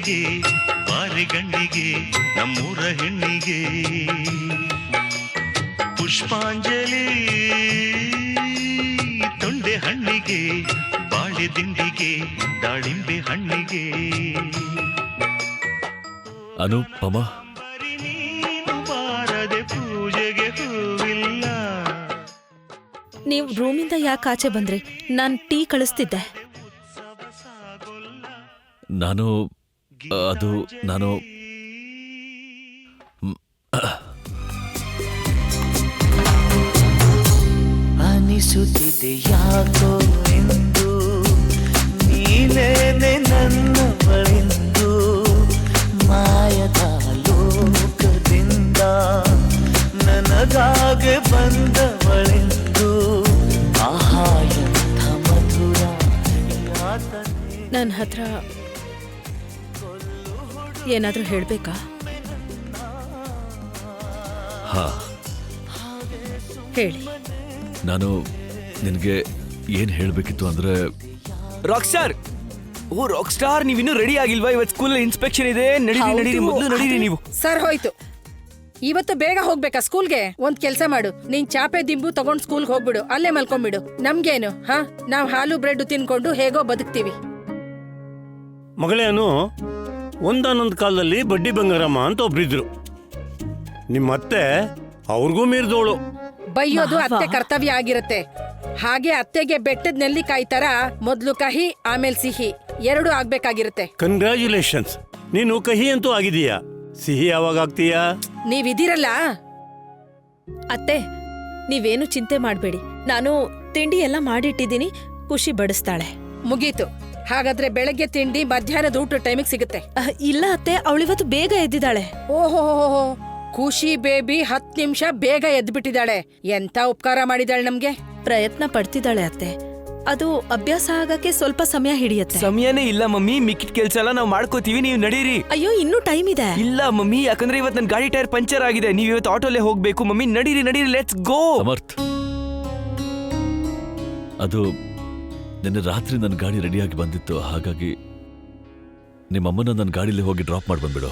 ಹಣ್ಣಿಗೆ ಬಾರಿಗಣ್ಣಿಗೆ ನಮ್ಮೂರ ಹೆಣ್ಣಿಗೆ ಪುಷ್ಪಾಂಜಲಿ ತೊಂಡೆ ಹಣ್ಣಿಗೆ ಬಾಳೆ ದಿಂಡಿಗೆ ದಾಳಿಂಬೆ ಹಣ್ಣಿಗೆ ಅನುಪಮ ನೀನು ಬಾರದೆ ಪೂಜೆಗೆ ಹೂವಿಲ್ಲ. ನೀವು ರೂಮಿಂದ ಯಾಕೆ ಆಚೆ ಬಂದ್ರಿ? ನಾನು ಟೀ ಕಳಿಸ್ತಿದ್ದೆ. ನಾನು ಅನಿಸುತ್ತಿದೆ ಯಾಕೋ ಎಂದು ನೀನೇನೆ ನನ್ನವಳೆಂದು ಮಾಯದ ಲೋಕದಿಂದ ನನಗಾಗೆ ಬಂದವಳೆಂದು ಆಹಾ ಎಂಥ ಮಧುರ ಯಾತನೆ. ನನ್ನ ಹತ್ರ ಏನಾದರೂ ಹೇಳಬೇಕಾ? ಹಾ, ಹೇಳಿ. ನಾನು ನಿನಗೆ ಏನು ಹೇಳಬೇಕಿತ್ತು ಅಂದರೆ, ರಾಕ್ ಸ್ಟಾರ್, ಓ ರಾಕ್ ಸ್ಟಾರ್, ನೀವಿನ್ನೂ ರೆಡಿ ಆಗಿಲ್ವಾ? ಇವತ್ತು ಸ್ಕೂಲಲ್ಲಿ ಇನ್ಸ್ಪೆಕ್ಷನ್ ಇದೆ. ನಡೀರಿ ಮೊದಲು ನಡೀರಿ ನೀವು. ಸರ್ ಹೋಯ್ತು. ಇವತ್ತು ಬೇಗ ಹೋಗ್ಬೇಕಾ ಸ್ಕೂಲ್ಗೆ? ಒಂದ್ ಕೆಲ್ಸ ಮಾಡು, ನೀನ್ ಚಾಪೆ ದಿಂಬು ತಗೊಂಡ್ ಸ್ಕೂಲ್ಗೆ ಹೋಗ್ಬಿಡು, ಅಲ್ಲೇ ಮಲ್ಕೊಂಡ್ಬಿಡು. ನಮ್ಗೇನು, ನಾವ್ ಹಾಲು ಬ್ರೆಡ್ ತಿನ್ಕೊಂಡು ಹೇಗೋ ಬದುಕ್ತೀವಿ. ಮಗಳೇನು, ಒಂದಾನೊಂದು ಕಾಲದಲ್ಲಿ ಬಡ್ಡಿ ಬಂಗಾರಮ್ಮ ಅಂತ ಒಬ್ರಿದ್ರು. ನಿಮ್ಮತ್ತೆ ಅವ್ರಿಗೂ ಮೀರ್ದೋಳು. ಬೈಯೋದು ಅತ್ತೆ ಕರ್ತವ್ಯ ಆಗಿರತ್ತೆ. ಹಾಗೆ ಅತ್ತೆಗೆ ಬೆಟ್ಟದ ನೆಲ್ಲಿಕಾಯಿ ತರ ಮೊದ್ಲು ಕಹಿ ಆಮೇಲೆ ಸಿಹಿ ಎರಡು ಆಗ್ಬೇಕಾಗಿರುತ್ತೆ. ಕಂಗ್ರ್ಯಾಚುಲೇಷನ್ಸ್, ನೀನು ಕಹಿ ಅಂತೂ ಆಗಿದೀಯಾ, ಸಿಹಿ ಯಾವಾಗ ಆಗ್ತೀಯಾ? ನೀವಿದಿರಲ್ಲ. ಅತ್ತೆ, ನೀವೇನು ಚಿಂತೆ ಮಾಡಬೇಡಿ. ನಾನು ತಿಂಡಿ ಎಲ್ಲ ಮಾಡಿಟ್ಟಿದ್ದೀನಿ, ಖುಷಿ ಬಡಿಸ್ತಾಳೆ. ಮುಗೀತು. ಹಾಗಾದ್ರೆ ಬೆಳಗ್ಗೆ ತಿಂಡಿ ಮಧ್ಯಾಹ್ನದ ಊಟ ಟೈಮಿಗೆ ಸಿಗುತ್ತೆ. ಇಲ್ಲ ಅತ್ತೆ, ಅವಳಿವತ್ತು ಬೇಗ ಎದ್ದಿದ್ದಾಳೆ. ಓಹೋ, ಖುಷಿ ಬೇಬಿ 10 ನಿಮಿಷ ಬೇಗ ಎದ್ಬಿಟ್ಟಿದ್ದಾಳೆ. ಎಂತ ಉಪಕಾರ ಮಾಡಿದಾಳೆ ನಮ್ಗೆ. ಪ್ರಯತ್ನ ಪಡ್ತಿದ್ದಾಳೆ ಅತ್ತೆ. ಅದು ಅಭ್ಯಾಸ ಆಗಕ್ಕೆ ಸ್ವಲ್ಪ ಸಮಯ ಹಿಡಿಯತ್ತೆ. ಸಮಯನೇ ಇಲ್ಲ ಮಮ್ಮಿ, ಮಿಕ್ಕಿದ ಕೆಲ್ಸ ಎಲ್ಲ ನಾವು ಮಾಡ್ಕೋತೀವಿ, ನೀವು ನಡೀರಿ. ಅಯ್ಯೋ, ಇನ್ನೂ ಟೈಮ್ ಇದೆ. ಇಲ್ಲ ಮಮ್ಮಿ, ಯಾಕಂದ್ರೆ ಇವತ್ತು ನನ್ನ ಗಾಡಿ ಟೈರ್ ಪಂಚರ್ ಆಗಿದೆ. ನೀವು ಇವತ್ತು ಆಟೋಲ್ಲೇ ಹೋಗ್ಬೇಕು ಮಮ್ಮಿ. ನಡೀರಿ, ಲೆಟ್ಸ್ ಗೋ. ಸಮರ್ಥ್, ಅದು ನಿನ್ನೆ ರಾತ್ರಿ ನನ್ನ ಗಾಡಿ ರೆಡಿಯಾಗಿ ಬಂದಿತ್ತು. ಹಾಗಾಗಿ ನಿಮ್ಮಮ್ಮನ ನನ್ನ ಗಾಡಿಲಿ ಹೋಗಿ ಡ್ರಾಪ್ ಮಾಡಿ ಬಂದ್ಬಿಡು.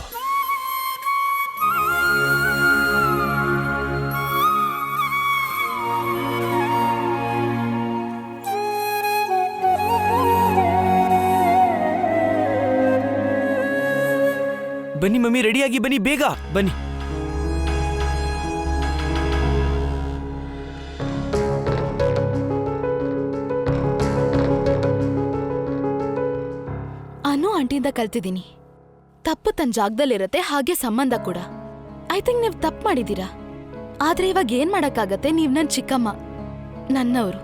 ಬನ್ನಿ ಮಮ್ಮಿ, ರೆಡಿಯಾಗಿ ಬನ್ನಿ, ಬೇಗ ಬನ್ನಿ. ಅನು ಆಂಟಿಯಿಂದ ಕಲ್ತಿದ್ದೀನಿ. ತಪ್ಪು ತನ್ನ ಜಾಗದಲ್ಲಿರತ್ತೆ, ಹಾಗೆ ಸಂಬಂಧ ಕೂಡ. ಐ ಥಿಂಕ್ ನೀವು ತಪ್ಪು ಮಾಡಿದೀರಾ. ಆದ್ರೆ ಇವಾಗ ಏನ್ ಮಾಡಕ್ಕಾಗತ್ತೆ? ನೀವ್ ನನ್ ಚಿಕ್ಕಮ್ಮ, ನನ್ನವರು.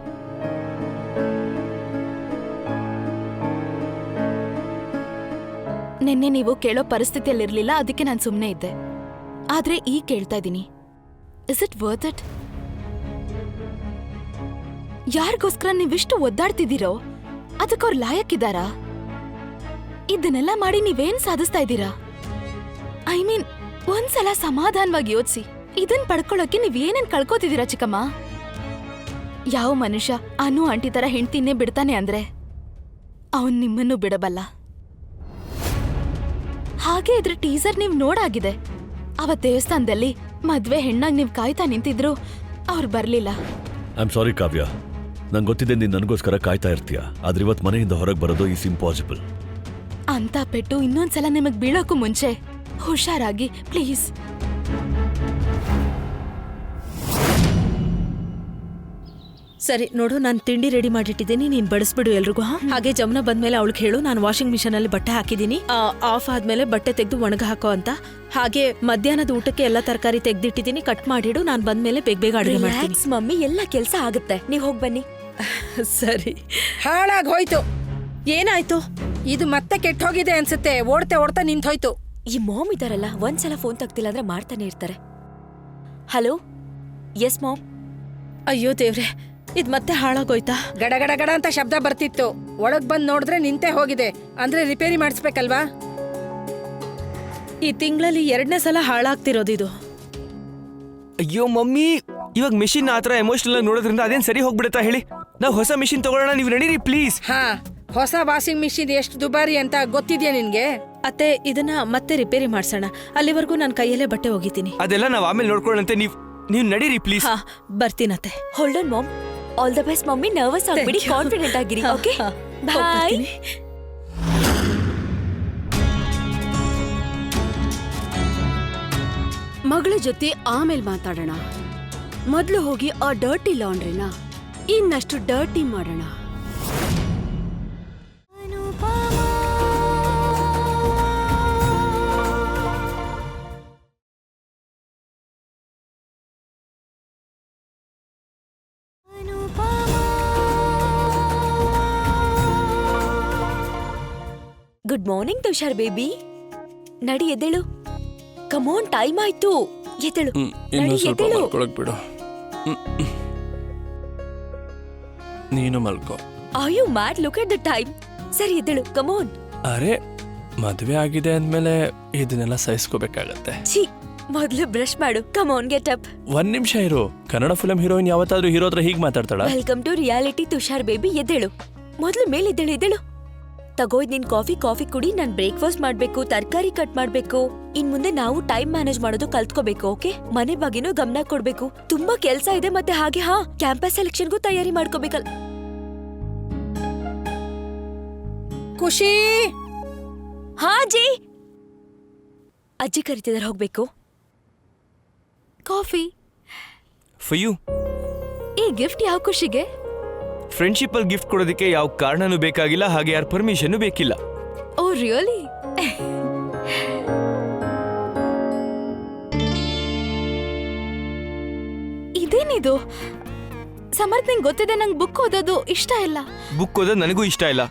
ನಿನ್ನೆ ನೀವು ಕೇಳೋ ಪರಿಸ್ಥಿತಿಯಲ್ಲಿರ್ಲಿಲ್ಲ, ಅದಕ್ಕೆ ನಾನು ಸುಮ್ಮನೆ ಇದ್ದೆ. ಆದ್ರೆ ಈಗ ಕೇಳ್ತಾ ಇದ್ದೀನಿ, ಇಸ್ ಇಟ್ ವರ್ತ್ ಇಟ್? ಯಾರಿಗೋಸ್ಕರ ನೀವಿಷ್ಟು ಒದ್ದಾಡ್ತಿದ್ದೀರೋ ಅದಕ್ಕವ್ರು ಲಾಯಕ್ಕಿದ್ದಾರಾ? ಇದನ್ನೆಲ್ಲ ಮಾಡಿ ನೀವೇನ್ ಸಾಧಿಸ್ತಾ ಇದ್ದೀರಾ? ಐ ಮೀನ್, ಒಂದ್ಸಲ ಸಮಾಧಾನವಾಗಿ ಯೋಚಿಸಿ. ಇದನ್ ಪಡ್ಕೊಳ್ಳೋಕೆ ನೀವ್ ಏನೇನ್ ಕಳ್ಕೋತಿದ್ದೀರಾ ಚಿಕ್ಕಮ್ಮ? ಯಾವ ಮನುಷ್ಯ ಅನು ಆಂಟಿ ತರ ಹೆಂಡ್ತಿನೇ ಬಿಡ್ತಾನೆ ಅಂದ್ರೆ ಅವನ್ ನಿಮ್ಮನ್ನು ಬಿಡಬಲ್ಲ. ಹಾಗೆ ಇದ್ರ ಟೀಸರ್ ನೀವ್ ನೋಡಾಗಿದೆ. ಅವತ್ ದೇವಸ್ಥಾನದಲ್ಲಿ ಮದ್ವೆ ಹೆಣ್ಣಾಗ್ ನೀವ್ ಕಾಯ್ತಾ ನಿಂತಿದ್ರು, ಅವ್ರು ಬರ್ಲಿಲ್ಲ. ಐ ಆಮ್ ಸಾರಿ ಕಾವ್ಯ, ನಂಗೆ ಗೊತ್ತಿದೆ ನೀನ್ ನನಗೋಸ್ಕರ ಕಾಯ್ತಾ ಇರ್ತೀಯ. ಆದ್ರೆ ಇವತ್ತು ಮನೆಯಿಂದ ಹೊರಗೆ ಬರೋದು ಈಸ್ ಇಂಪಾಸಿಬಲ್. ಅಂತ ಪೆಟ್ಟು ಇನ್ನೊಂದ್ಸಲ ನಿಮಗ್ ಬೀಳೋಕು ಮುಂಚೆ ಹುಷಾರಾಗಿ ಪ್ಲೀಸ್. ಸರಿ ನೋಡು, ನಾನು ತಿಂಡಿ ರೆಡಿ ಮಾಡಿಟ್ಟಿದ್ದೀನಿ, ನೀನ್ ಬಡಿಸ್ಬಿಡು ಎಲ್ರಿಗೂ. ಹಾಗೆ ಜಮ್ನ ಬಂದ್ಮೇಲೆ ಅವಳಿಗೆ ಹೇಳು, ನಾನು ವಾಷಿಂಗ್ ಮಿಷನ್ ಅಲ್ಲಿ ಬಟ್ಟೆ ಹಾಕಿದ್ದೀನಿ, ಆಫ್ ಆದ್ಮೇಲೆ ಬಟ್ಟೆ ತೆಗೆದು ಒಣಗ ಹಾಕೋ ಅಂತ. ಹಾಗೆ ಮಧ್ಯಾಹ್ನದ ಊಟಕ್ಕೆ ಎಲ್ಲ ತರಕಾರಿ ತೆಗ್ದಿಟ್ಟಿದ್ದೀನಿ, ಕಟ್ ಮಾಡಿಡು. ನಾನು ಬಂದ್ಮೇಲೆ ಬೇಗ ಅಡುಗೆ ಮಾಡ್ತೀನಿ. ಮಮ್ಮಿ, ಎಲ್ಲ ಕೆಲ್ಸ ಆಗುತ್ತೆ, ನೀವ್ ಹೋಗ್ ಬನ್ನಿ. ಸರಿ. ಹಾಳಾಗ್ ಹೋಯ್ತು. ಏನಾಯ್ತು? ಇದು ಮತ್ತೆ ಕೆಟ್ಟ ಹೋಗಿದೆ ಅನ್ಸುತ್ತೆ. ಓಡ್ತಾ ನಿಂತ್ ಹೋಯ್ತು. ಈ ಮಾಮ್ ಇದಾರಲ್ಲ, ಒಂದ್ಸಲ ಫೋನ್ ತಗ್ತಿಲ್ಲ ಅಂದ್ರೆ ಮಾಡ್ತಾನೆ ಇರ್ತಾರೆ. Hello, yes mom. ಅಯ್ಯೋ ದೇವ್ರೆ, ಇದ್ ಮತ್ತೆ ಹಾಳಾಗೋಯ್ತಾ? ಗಡಗಡ ಗಡ ಅಂತ ಶಬ್ದ ಬರ್ತಿತ್ತು. ಒಳಗ್ ಬಂದ್ ನೋಡಿದ್ರೆ ನಿಂತೆ ಹೋಗಿದೆ. ಅಂದ್ರೆ ರಿಪೇರಿ ಮಾಡಿಸ್ಬೇಕಲ್ವಾ? ಈ ತಿಂಗಳಲ್ಲಿ 2ನೇ ಸಲ ಹಾಳಾಗ್ತಿರೋದಿದು. ಅಯ್ಯೋ ಮಮ್ಮಿ, ಇವಾಗ ಮಿಷಿನ್ ಆತರ ಎಮೋಷನಲ್ ಆಗಿ ನೋಡೋದ್ರಿಂದ ಅದೇನ್ ಸರಿ ಹೋಗ್ಬಿಡುತ್ತಾ ಹೇಳಿ? ನಾವು ಹೊಸ ಮಿಷಿನ್ ತಗೊಳ್ಳೋಣ, ನೀವು ನಡೀರಿ ಪ್ಲೀಸ್. ಹೊಸ ವಾಷಿಂಗ್ ಮಿಷಿನ್ ಎಷ್ಟು ದುಬಾರಿ ಅಂತ ಗೊತ್ತಿದ್ಯಾ ನಿನ್ಗೆ? ಅತ್ತೆ ಇದನ್ನ ಮತ್ತೆ ರಿಪೇರಿ ಮಾಡ್ಸೋಣ. ಅಲ್ಲಿವರೆಗೂ ನಾನು ಕೈಯಲ್ಲೇ ಬಟ್ಟೆ ಒಗಿತೀನಿ. ಅದೆಲ್ಲ ನಾವ್ ಆಮೇಲೆ ನೋಡ್ಕೊಳ್ಳಂತೆ. ನೀವ್ ನಡೀರಿ ಪ್ಲೀಸ್. ಹಾ ಬರ್ತೀನತ್ತೆ. Hold on mom. All the best mummy. Nervous ಆಗ್ಬಿಡಿ, ಕಾನ್ಫಿಡೆಂಟ್ ಆಗಿರಿ. Okay bye. ಮಗಳ ಜೊತೆ ಆಮೇಲೆ ಮಾತಾಡೋಣ. ಮೊದಲು ಹೋಗಿ ಆ ಡರ್ಟಿ ಲಾಂಡ್ರಿನ ಇನ್ನಷ್ಟು ಡರ್ಟಿ ಮಾಡೋಣ. Good morning Tushar baby. ನಡಿ ಎದ್ದೇಳು. ಕಮೋನ್, ಟೈಮ್ ಆಯ್ತು. ಎದ್ದೇಳು, ನಡಿ ಎದ್ದೇಳು. ಬಿಡು, ನೀನು ಮಲ್ಕೋ. Are you mad? Look at the time. ಸರಿ ಎದ್ದೇಳು, ಕಮೋನ್. ಅರೆ, ಮದ್ವೆ ಆಗಿದೆ ಅಂದ್ಮೇಲೆ ಇದನ್ನೆಲ್ಲ ಸಹಿಸ್ಕೋಬೇಕಾಗತ್ತೆ. ಛೀ, ಮೊದ್ಲು ಬ್ರಷ್ ಮಾಡು. Come on, get up. ಒಂದ್ ನಿಮಿಷ ಇರು. ಕನ್ನಡ ಫಿಲಂ ಹೀರೋಯಿನ್ ಯಾವತ್ತಾದ್ರೂ ಹೀರೋ ಹತ್ರ ಹೀಗ್ ಮಾತಾಡ್ತಾಳ? Welcome to reality Tushar baby. ಎದ್ದೇಳು, ಮೊದ್ಲು ಮೇಲೆದ್ದೇಳು. ಎದ್ದೇಳು, ತಗೋ ನಿನ್ ಕಾಫಿ ಕುಡಿ. ನಾನ್ ಬ್ರೇಕ್ಫಾಸ್ಟ್ ಮಾಡ್ಬೇಕು, ತರಕಾರಿ ಕಟ್ ಮಾಡ್ಬೇಕು. ಇನ್ ಮುಂದೆ ನಾವು ಟೈಮ್ ಮ್ಯಾನೇಜ್ ಮಾಡೋದು ಕಲ್ತ್ಕೋಬೇಕು. ಓಕೆ, ಮನೆ ಬಗ್ಗೆನೂ ಗಮನ ಕೊಡ್ಬೇಕು. ತುಂಬಾ ಕೆಲ್ಸ ಇದೆ. ಮತ್ತೆ ಹಾಗೆ ಕ್ಯಾಂಪಸ್ ಸೆಲೆಕ್ಷನ್ಗೂ ತಯಾರಿ ಮಾಡ್ಕೋಬೇಕಲ್ಲ. ಖುಷಿ. ಅಜ್ಜಿ, ಅಜ್ಜಿ ಕರಿತಿದಾರೆ, ಹೋಗ್ಬೇಕು. Coffee for you. ಈ ಗಿಫ್ಟ್ ಯಾವ ಖುಷಿಗೆ? ಫ್ರೆಂಡ್ಶಿಪ್ ಅಲ್ಲಿ ಗಿಫ್ಟ್ ಕೊಡೋದಕ್ಕೆ ಯಾವ ಕಾರಣನೂ ಬೇಕಾಗಿಲ್ಲ, ಹಾಗೆ ಯಾರ ಪರ್ಮಿಷನ್ ಬೇಕಿಲ್ಲ. Oh really? ಇದೇನಿದು ಸಮರ್ಥ್? ನಿಂಗೆ ಗೊತ್ತಿದೆ ನಂಗೆ ಬುಕ್ ಓದೋದು ಇಷ್ಟ ಇಲ್ಲ. ಬುಕ್ ಓದೋದು ನನಗೂ ಇಷ್ಟ ಇಲ್ಲ.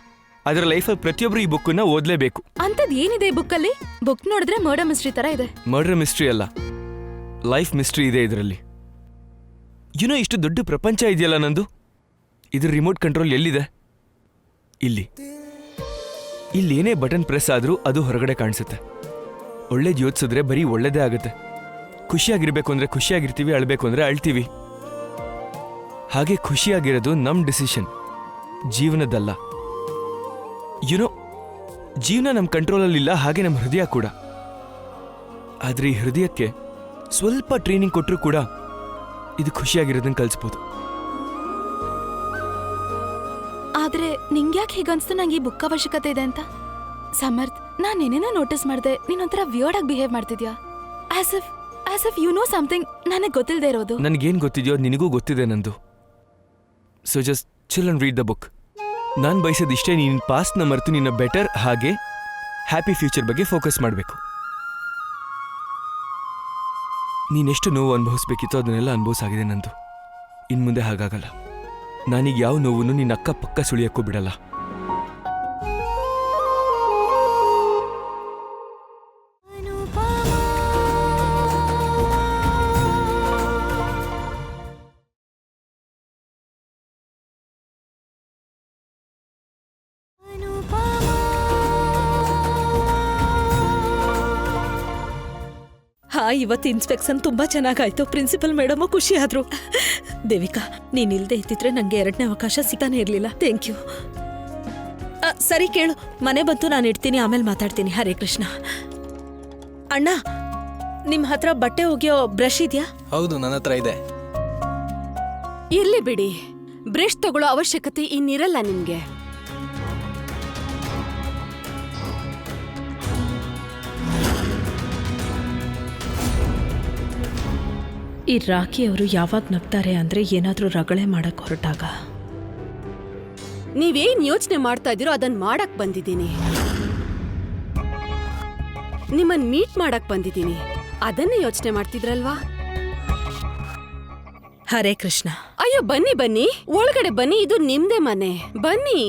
ಅದರ ಲೈಫಲ್ಲಿ ಪ್ರತಿಯೊಬ್ರು ಈ ಬುಕ್ಕನ್ನ ಓದ್ಲೇಬೇಕು. ಅಂತದ್ ಏನಿದೆ ಬುಕ್ ಅಲ್ಲಿ? ಬುಕ್ ನೋಡಿದ್ರೆ ಮರ್ಡರ್ ಮಿಸ್ಟ್ರಿ ತರ ಇದೆ. ಮರ್ಡರ್ ಮಿಸ್ಟ್ರಿ ಅಲ್ಲ, ಲೈಫ್ ಮಿಸ್ಟ್ರಿ ಇದೆ ಇದರಲ್ಲಿ. ಇಷ್ಟು ದೊಡ್ಡ ಪ್ರಪಂಚ ಇದೆಯಲ್ಲ ನಂದು. ಇದ್ರ ರಿಮೋಟ್ ಕಂಟ್ರೋಲ್ ಎಲ್ಲಿದೆ? ಇಲ್ಲಿ ಏನೇ ಬಟನ್ ಪ್ರೆಸ್ ಆದ್ರೂ ಅದು ಹೊರಗಡೆ ಕಾಣಿಸುತ್ತೆ. ಒಳ್ಳೇದು ಯೋಚಿಸಿದ್ರೆ ಬರೀ ಒಳ್ಳೇದೇ ಆಗುತ್ತೆ. ಖುಷಿಯಾಗಿರ್ಬೇಕು ಅಂದ್ರೆ ಖುಷಿಯಾಗಿರ್ತೀವಿ, ಅಳ್ಬೇಕು ಅಂದ್ರೆ ಅಳ್ತೀವಿ. ಹಾಗೆ ಖುಷಿಯಾಗಿರೋದು ನಮ್ ಡಿಸಿಷನ್, ಜೀವನದಲ್ಲ. ಜೀವನ ನಮ್ ಕಂಟ್ರೋಲಲ್ಲಿಲ್ಲ, ಹಾಗೆ ನಮ್ಮ ಹೃದಯ ಕೂಡ. ಆದ್ರೆ ಈ ಹೃದಯಕ್ಕೆ ಸ್ವಲ್ಪ ಟ್ರೈನಿಂಗ್ ಕೊಟ್ಟರು ಕೂಡ ಇದು ಖುಷಿಯಾಗಿರೋದನ್ನ ಕಲಿಸ್ಬೋದು. ಆದ್ರೆ ನಿಂಗ್ಯಾಕೆ ಹೀಗನ್ಸ್ತು ನಂಗೆ ಈ ಬುಕ್ ಅವಶ್ಯಕತೆ ಇದೆ ಅಂತ? ಸಮರ್ಥ್, ನಾನ್ ಏನೇನೋ ನೋಟಿಸ್ ಮಾಡ್ದೆ. ನೀನೊಂಥರ ವಿಯರ್ಡ್ ಆಗಿ ಬಿಹೇವ್ ಮಾಡ್ತಿದ್ಯಾ. As if you know something ನನಗೆ ಗೊತ್ತಿಲ್ಲದೆ ಇರೋದು. ನನಗೇನು ಗೊತ್ತಿದೆಯೋ ನಿನಗೂ ಗೊತ್ತಿದೆ ನಂದು. So just chill and read the book. ನಾನು ಬಯಸೋದಿಷ್ಟೇ, ನೀನು ಪಾಸ್ಟ್ನ ಮರೆತು ನಿನ್ನ ಬೆಟರ್ ಹಾಗೆ ಹ್ಯಾಪಿ ಫ್ಯೂಚರ್ ಬಗ್ಗೆ ಫೋಕಸ್ ಮಾಡಬೇಕು. ನೀನೆಷ್ಟು ನೋವು ಅನುಭವಿಸ್ಬೇಕಿತ್ತೋ ಅದನ್ನೆಲ್ಲ ಅನುಭವಿಸಾಗಿದೆ ನಂದು. ಇನ್ಮುಂದೆ ಹಾಗಾಗಲ್ಲ. ನಾನೀಗ ಯಾವ ನೋವನ್ನು ನಿನ್ನ ಅಕ್ಕಪಕ್ಕ ಸುಳಿಯಕ್ಕೂ ಬಿಡಲ್ಲ. ಇವತ್ತು ಇನ್ಸ್ಪೆಕ್ಷನ್ ತುಂಬಾ ಚೆನ್ನಾಗಾಯ್ತು. ಪ್ರಿನ್ಸಿಪಲ್ ಮೇಡಮು ಖುಷಿ ಆದ್ರು. ದೇವಿಕಾ, ನೀನ್ ಇಲ್ದೆ ಇದ್ದಿದ್ರೆ ನಂಗೆ 2ನೇ ಅವಕಾಶ ಸಿಗ್ತಾನೆ ಇರ್ಲಿಲ್ಲ. Thank you. ಸರಿ ಕೇಳು, ಮನೆ ಬಂತು, ನಾನು ಇಡ್ತೀನಿ, ಆಮೇಲೆ ಮಾತಾಡ್ತೀನಿ. ಹರೇ ಕೃಷ್ಣ. ಅಣ್ಣ, ನಿಮ್ ಹತ್ರ ಬಟ್ಟೆ ಒಗೆಯೋ ಬ್ರಷ್ ಇದೆಯಾ? ಹೌದು, ನನ್ನ ಹತ್ರ ಇದೆ. ಇರ್ಲಿ ಬಿಡಿ, ಬ್ರಷ್ ತಗೊಳ್ಳೋ ಅವಶ್ಯಕತೆ ಇನ್ನಿರಲ್ಲ ನಿಮ್ಗೆ. ಈ ರಾಖಿ ಅವರು ಯಾವಾಗ ನಗ್ತಾರೆ ಅಂದ್ರೆ ಏನಾದ್ರೂ ರಗಳೆ ಮಾಡಕ್ ಹೊರಟಾಗ. ನೀವೇನ್ ಯೋಚನೆ ಮಾಡ್ತಾ ಇದೀರೋ ಅದನ್ನ ಮಾಡಕ್ ಬಂದಿದ್ದೀನಿ. ನಿಮ್ಮನ್ ಮೀಟ್ ಮಾಡಕ್ ಬಂದಿದ್ದೀನಿ. ಅದನ್ನೇ ಯೋಚನೆ ಮಾಡ್ತಿದ್ರಲ್ವಾ? ಹರೇ ಕೃಷ್ಣ. ಅಯ್ಯೋ ಬನ್ನಿ ಬನ್ನಿ, ಒಳಗಡೆ ಬನ್ನಿ, ಇದು ನಿಮ್ದೇ ಮನೆ. ಬನ್ನಿ.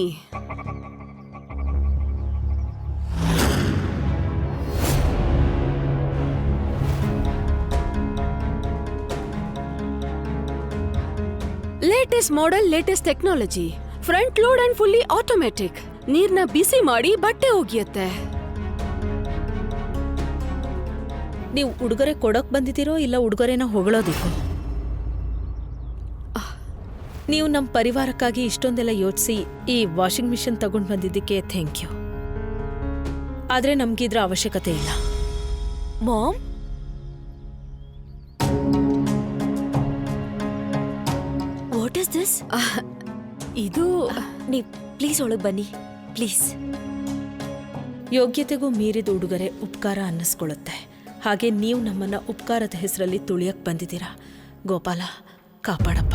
Latest model, latest technology, front load and fully automatic. ನೀರ್ನ ಬಿಸಿ ಮಾಡಿ ಬಟ್ಟೆ ಒಗೆಯುತ್ತೆ. ನೀವು ಉಡುಗೊರೆ ಕೊಡೋಕ್ ಬಂದಿದ್ದೀರೋ ಇಲ್ಲ ಉಡುಗೊರೆನ ಹೊಗಳೋದಿಕ್ಕೋ? ನೀವು ನಮ್ಮ ಪರಿವಾರಕ್ಕಾಗಿ ಇಷ್ಟೊಂದೆಲ್ಲ ಯೋಚಿಸಿ ಈ ವಾಷಿಂಗ್ ಮಿಷಿನ್ ತಗೊಂಡು ಬಂದಿದ್ದಕ್ಕೆ ಥ್ಯಾಂಕ್ ಯು. ಆದ್ರೆ ನಮ್ಗಿದ್ರ ಅವಶ್ಯಕತೆ ಇಲ್ಲ. Mom, what is this? ಇದು ನೀವ್ ಪ್ಲೀಸ್ ಒಳಗ್ ಬನ್ನಿ, ಪ್ಲೀಸ್. ಯೋಗ್ಯತೆಗೂ ಮೀರಿದ ಉಡುಗೊರೆ ಉಪಕಾರ ಅನ್ನಿಸ್ಕೊಳ್ಳುತ್ತೆ. ಹಾಗೆ ನೀವು ನಮ್ಮನ್ನ ಉಪಕಾರದ ಹೆಸರಲ್ಲಿ ತುಳಿಯಕ್ ಬಂದಿದ್ದೀರಾ. ಗೋಪಾಲ, ಕಾಪಾಡಪ್ಪ.